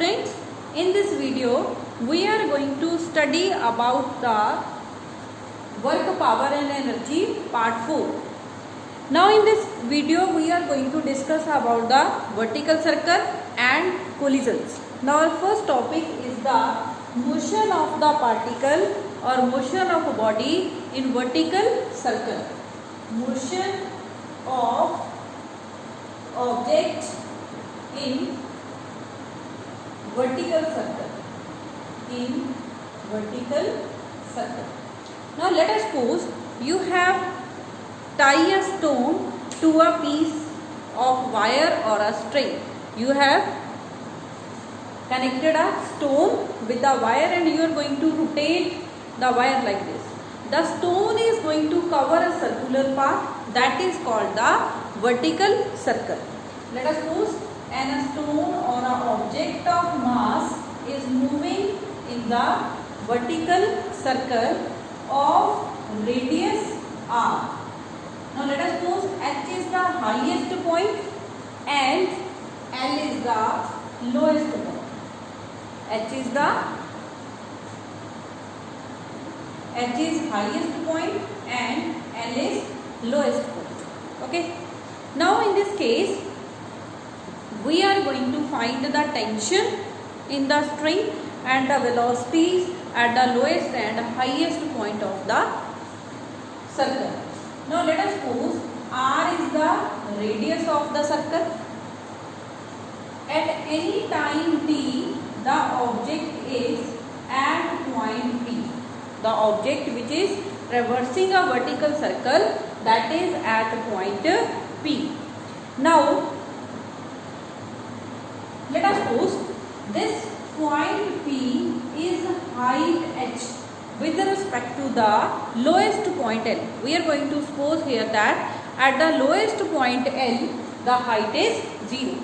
students, in this video we are going to study about the work, power and energy part 4. Now in this video we are going to discuss about the vertical circle and collisions. Now our first topic is the motion of the particle or motion of a body in vertical circle. Motion of object in vertical circle. In vertical circle. Now let us suppose you have tie a stone to a piece of wire or a string. You have connected a stone with a wire and you are going to rotate the wire like this. The stone is going to cover a circular path, that is called the vertical circle. Let us suppose a stone or an object of mass is moving in the vertical circle of radius r. Now let us suppose H is the highest point and L is the lowest point. H is highest point and L is lowest point. Okay. Now in this case we are going to find the tension in the string and the velocities at the lowest and highest point of the circle. Now let us suppose R is the radius of the circle. At any time t, the object is at point P. The object which is traversing a vertical circle, that is at point P. Now let us suppose this point P is height h with respect to the lowest point L. We are going to suppose here that at the lowest point L, the height is 0.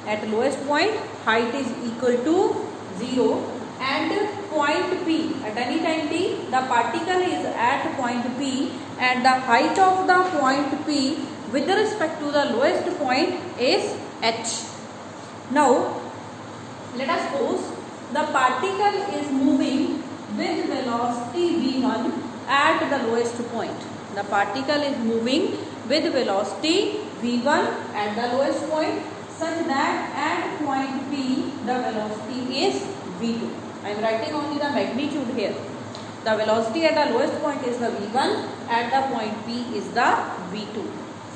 At lowest point, height is equal to 0 and point P, at any time t, the particle is at point P and the height of the point P with respect to the lowest point is h. Now, let us suppose the particle is moving with velocity v1 at the lowest point. The particle is moving with velocity v1 at the lowest point such that at point P the velocity is v2. I am writing only the magnitude here. The velocity at the lowest point is the v1, at the point P is the v2.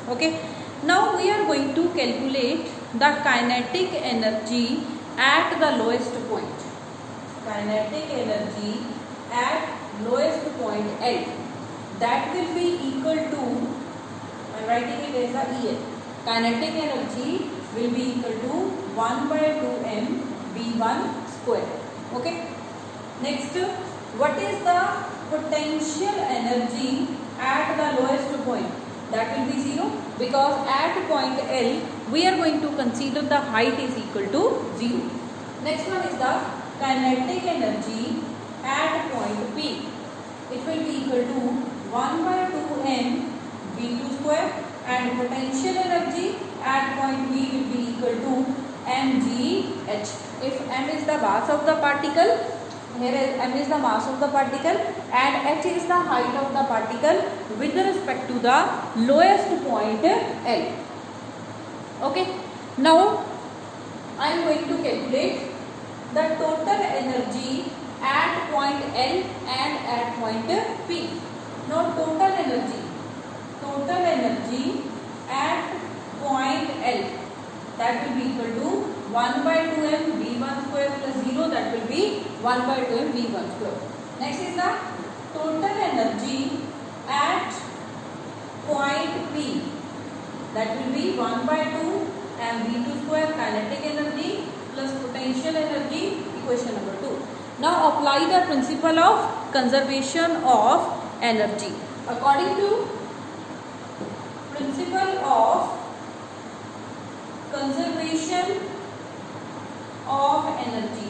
Okay. Now we are going to calculate the kinetic energy at the lowest point. Kinetic energy at lowest point L, that will be equal to, I am writing it as a EL. Kinetic energy will be equal to 1 by 2m v1 square. Okay. Next, what is the potential energy at the lowest point? That will be 0 because at point L we are going to consider the height is equal to 0. Next one is the kinetic energy at point P. It will be equal to 1 by 2m v2 square and potential energy at point P will be equal to mgh. If m is the mass of the particle, here is m is the mass of the particle and h is the height of the particle with respect to the lowest point L. Okay. Now I am going to calculate the total energy at point L and at point P. Now total energy at point L, that will be equal to 1 by 2m v1 square plus 0, that will be 1 by 2m v1 square. Next is the total energy at point P, that will be 1 by 2 m v2 square kinetic energy plus potential energy, equation number 2. Now apply the principle of conservation of energy. According to principle of conservation of energy,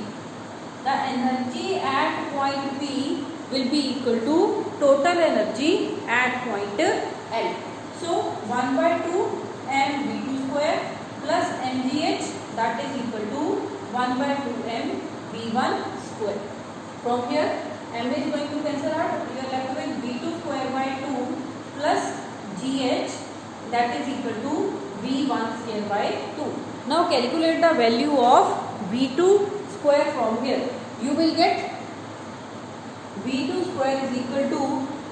the energy at point P will be equal to total energy at point L. So 1 by 2 m v2 square plus mgh, that is equal to 1 by 2m v1 square. From here m is going to cancel out. You are left with v2 square by 2 plus gh, that is equal to v1 square by 2. Now calculate the value of v2 square from here. You will get v2 square is equal to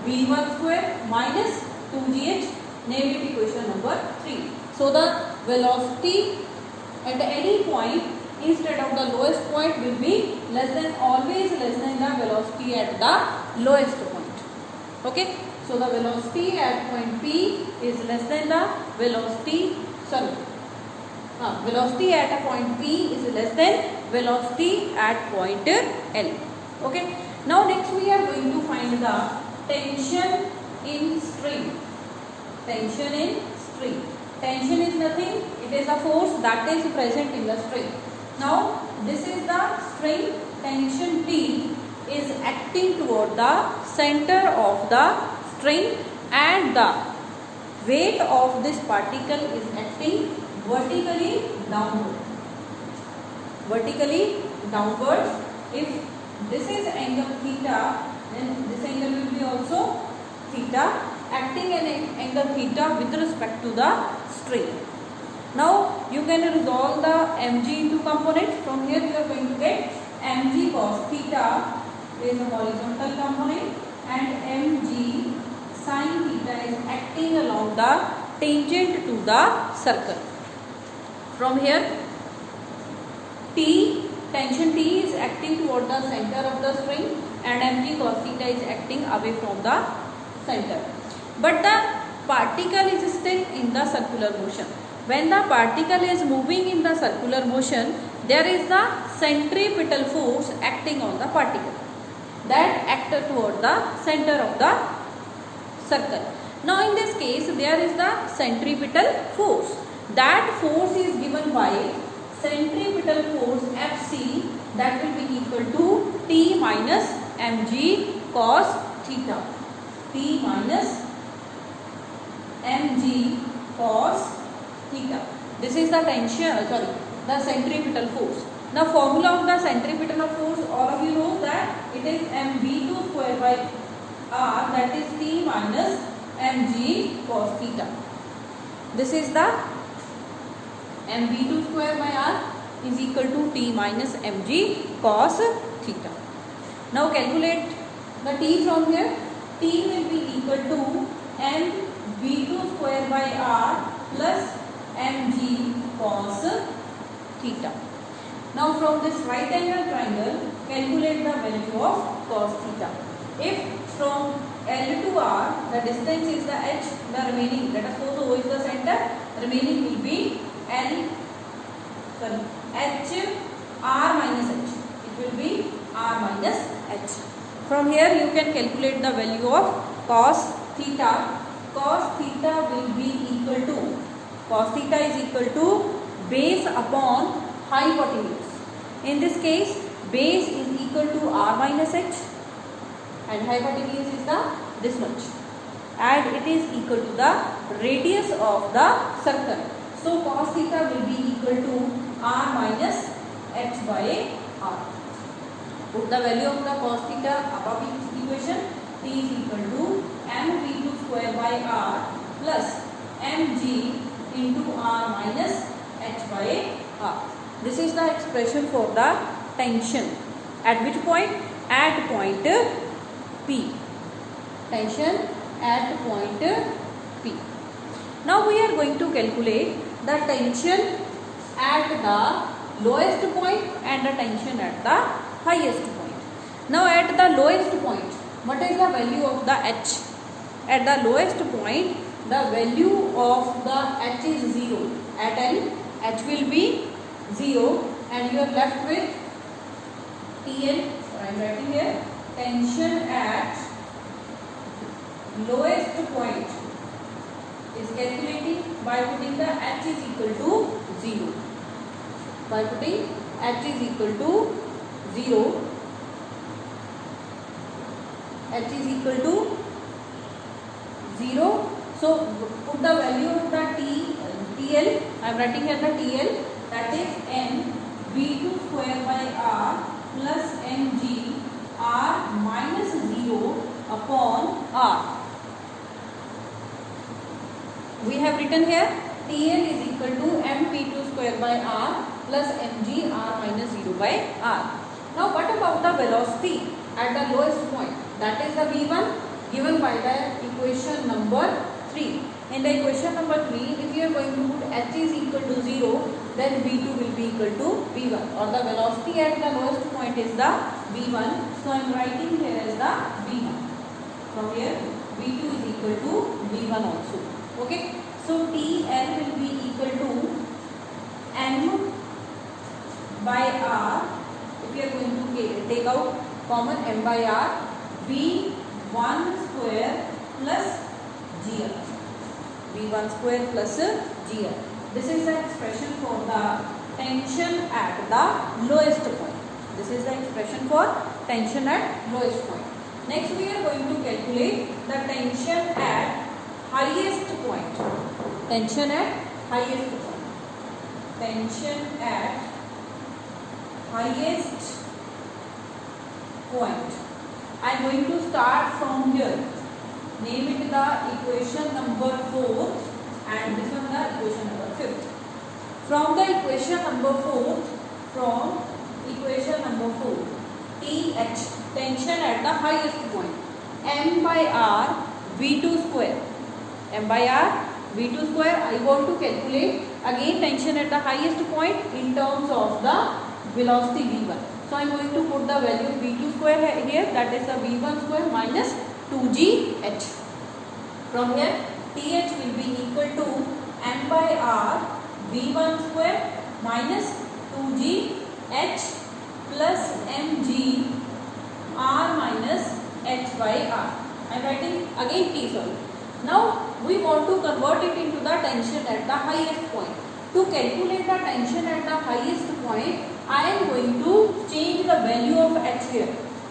v1 square minus 2gh, name it equation number 3. So the velocity at any point instead of the lowest point will be always less than the velocity at the lowest point. Okay, so the velocity at point P is less than the velocity at a point P is less than velocity at point L. Okay, now next we are going to find the tension in string. Tension in string. Tension is nothing, it is a force that is present in the string. Now this is the string. Tension T is acting toward the center of the string and the weight of this particle is acting vertically downward. Vertically downward. If this is angle theta, then this angle will be also theta, acting an angle theta with respect to the string. Now you can resolve the mg into components. From here you are going to get mg cos theta is a horizontal component and mg sin theta is acting along the tangent to the circle. From here tension T is acting toward the center of the string and mg cos theta is acting away from the center. But the particle is still in the circular motion. When the particle is moving in the circular motion, there is the centripetal force acting on the particle that act toward the center of the circle. Now in this case there is the centripetal force. That force is given by centripetal force Fc, that will be equal to T minus mg cos theta. T minus mg cos theta. This is the the centripetal force. The formula of the centripetal force, all of you know that it is mv2 square by r, that is T minus mg cos theta. This is the mv2 square by r is equal to T minus mg cos theta. Now calculate the T from here. T will be equal to mv2 square by r plus mg cos theta. Now from this right angle triangle, calculate the value of cos theta. If from L to R the distance is the h, the remaining, let us suppose O is the center, remaining will be h r minus h. It will be r minus h. From here you can calculate the value of cos theta. Cos theta will be equal to, cos theta is equal to base upon hypotenuse. In this case base is equal to r minus h and hypotenuse is this much, and it is equal to the radius of the circle. So cos theta will be equal to r minus h by r. Put the value of the cos theta above equation. T is equal to mv2 square by r plus mg into r minus h by r. This is the expression for the tension. At which point? At point P. Tension at point P. Now we are going to calculate the tension at the lowest point and the tension at the highest point. Now at the lowest point, what is the value of the h? At the lowest point, the value of the h is 0. At L, h will be 0 and you are left with TL. I am writing here, tension at lowest point is calculated by putting the h is equal to 0. By putting h is equal to 0, h is equal to 0. So put the value of the TL. I am writing here the TL, that is v2 square by r plus mg r minus 0 upon r. We have written here TL is equal to mp2 square by r plus mg r minus 0 by r. Now what about the velocity at the lowest point? That is the v1 given by the equation number 3. In the equation number 3, if you are going to put h is equal to 0, then v2 will be equal to v1, or the velocity at the lowest point is the v1. So I am writing here as the v1. From here v2 is equal to v1 also. Okay. So TL will be equal to m by r. If you are going to take out common m by r, v1 square plus gr. v1 square plus gr. This is the expression for the tension at the lowest point. This is the expression for tension at lowest point. Next we are going to calculate the tension at highest point. Tension at highest point. Tension at highest point. I am going to start from here. Name it the equation number 4 and this one the equation number 5. From the equation number 4, TH, tension at the highest point, m by r v2 square. m by r v2 square. I want to calculate again tension at the highest point in terms of the velocity v1. So I am going to put the value v2 square here, that is the v1 square minus 2gh. From here th will be equal to m by r v1 square minus 2gh plus mg r minus h by r. I am writing again t, sorry. Now we want to convert it into the tension at the highest point. To calculate the tension at the highest point, I am going to change the value of h here.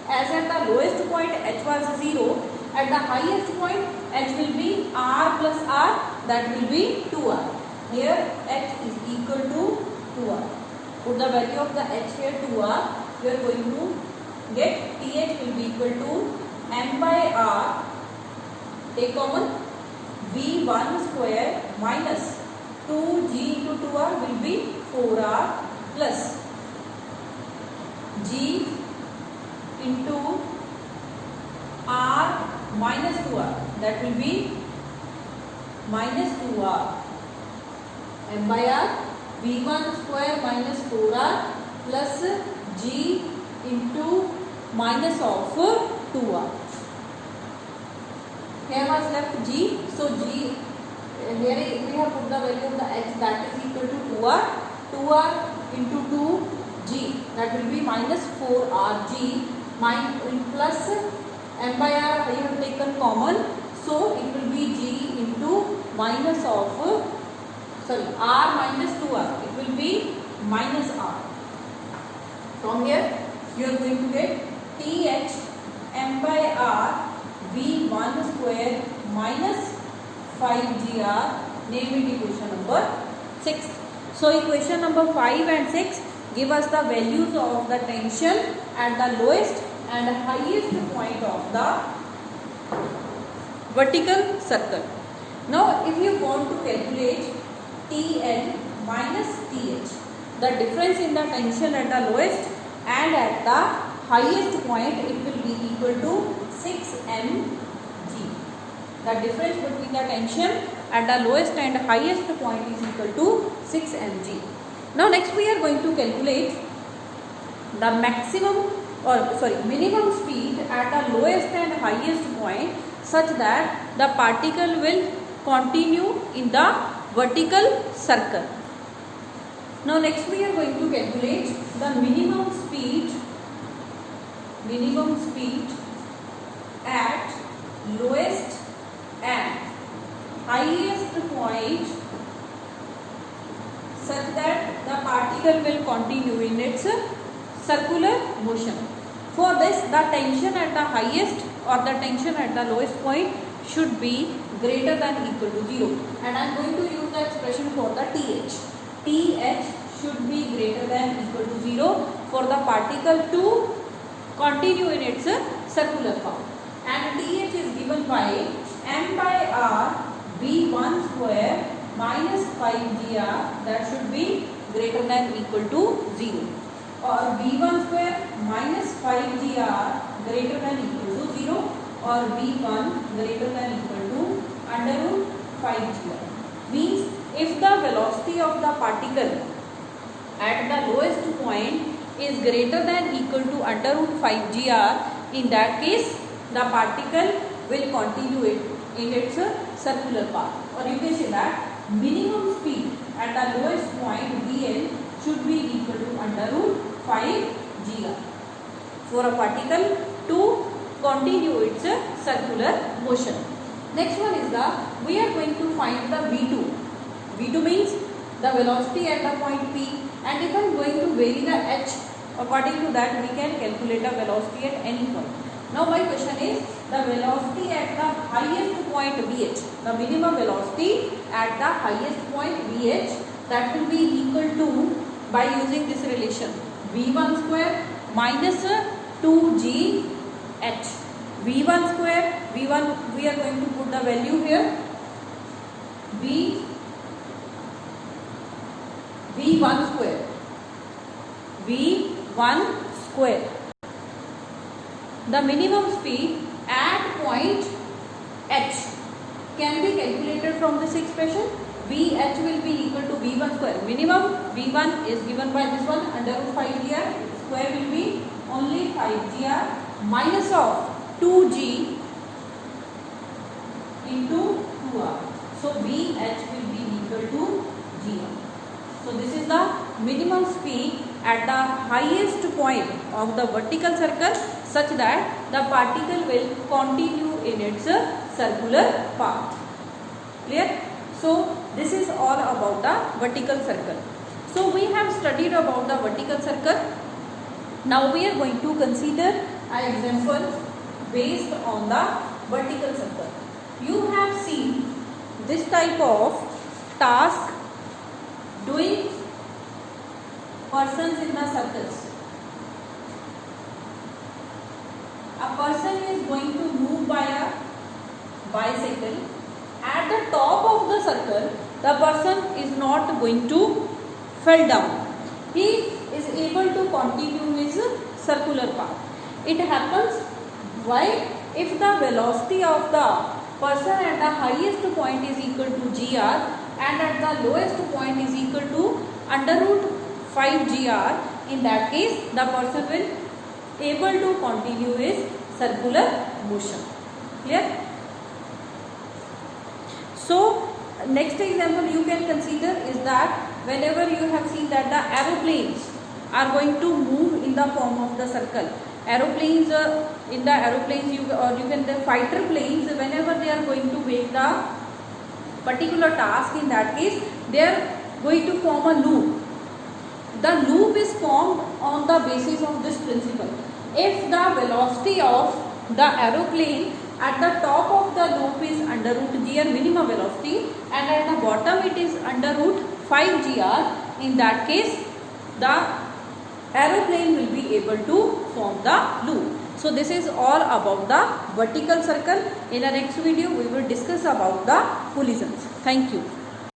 As at the lowest point h was 0, at the highest point h will be r plus r, that will be 2r. Here h is equal to 2r. Put the value of the h here 2r. We are going to get th will be equal to m by r. Take common v1 square minus 2g into 2r will be 4r plus g into r minus 2r, that will be minus 2r. m by r v1 square minus 4r plus g into minus of 2r. Here was left g, so g here we have put the value of the h, that is equal to 2r. 2r into 2g, that will be minus 4rg plus m by r I have taken common, so it will be g into minus of r minus 2r, it will be minus r. From here you are going to get th m by r v1 square minus 5gr, name it equation number 6. So equation number 5 and 6 give us the values of the tension at the lowest and highest point of the vertical circle. Now if you want to calculate Tn minus Th, the difference in the tension at the lowest and at the highest point, it will be equal to 6mg. The difference between the tension at the lowest and highest point is equal to 6mg. Now next we are going to calculate the minimum speed at the lowest and highest point such that the particle will continue in the vertical circle. Now next we are going to calculate the minimum speed at lowest and highest point such that the particle will continue in its circular motion. For this, the tension at the highest or the tension at the lowest point should be greater than equal to 0, and I am going to use the expression for the TH. TH should be greater than equal to 0 for the particle to continue in its circular path. And dh is given by m by r v1 square minus 5gr, that should be greater than equal to 0, or v1 square minus 5gr greater than equal to 0, or v1 greater than equal to under root 5gr. Means if the velocity of the particle at the lowest point is greater than equal to under root 5gr, in that case the particle will continue it in its circular path, or you can say that minimum speed at the lowest point Vn should be equal to under root 5gr for a particle to continue its circular motion. Next one is we are going to find the V2. V2 means the velocity at the point P, and if I am going to vary the h, according to that we can calculate the velocity at any point. Now my question is the velocity at the highest point Vh, the minimum velocity at the highest point Vh, that will be equal to, by using this relation, V1 square minus 2gh. V1 square, V1 we are going to put the value here, V1 square, V1 square. The minimum speed at point h can be calculated from this expression. Vh will be equal to V1 square. Minimum V1 is given by this one under root 5gr, square will be only 5gr minus of 2g into 2r. So Vh will be equal to gr. So this is the minimum speed at the highest point of the vertical circle, such that the particle will continue in its circular path. Clear? So this is all about the vertical circle. So we have studied about the vertical circle. Now we are going to consider an example based on the vertical circle. You have seen this type of task doing persons in the circles. A person is going to move by a bicycle. At the top of the circle, the person is not going to fall down. He is able to continue his circular path. It happens why? If the velocity of the person at the highest point is equal to gr and at the lowest point is equal to under root 5gr, in that case the person will able to continue his circular motion. Clear? So next example you can consider is that whenever you have seen that the aeroplanes are going to move in the form of the circle. Aeroplanes, in the aeroplanes you can the fighter planes, whenever they are going to make the particular task, in that case they are going to form a loop. The loop is formed on the basis of this principle. If the velocity of the aeroplane at the top of the loop is under root gr, minimum velocity, and at the bottom it is under root 5gr, in that case the aeroplane will be able to form the loop. So this is all about the vertical circle. In our next video we will discuss about the collisions. Thank you.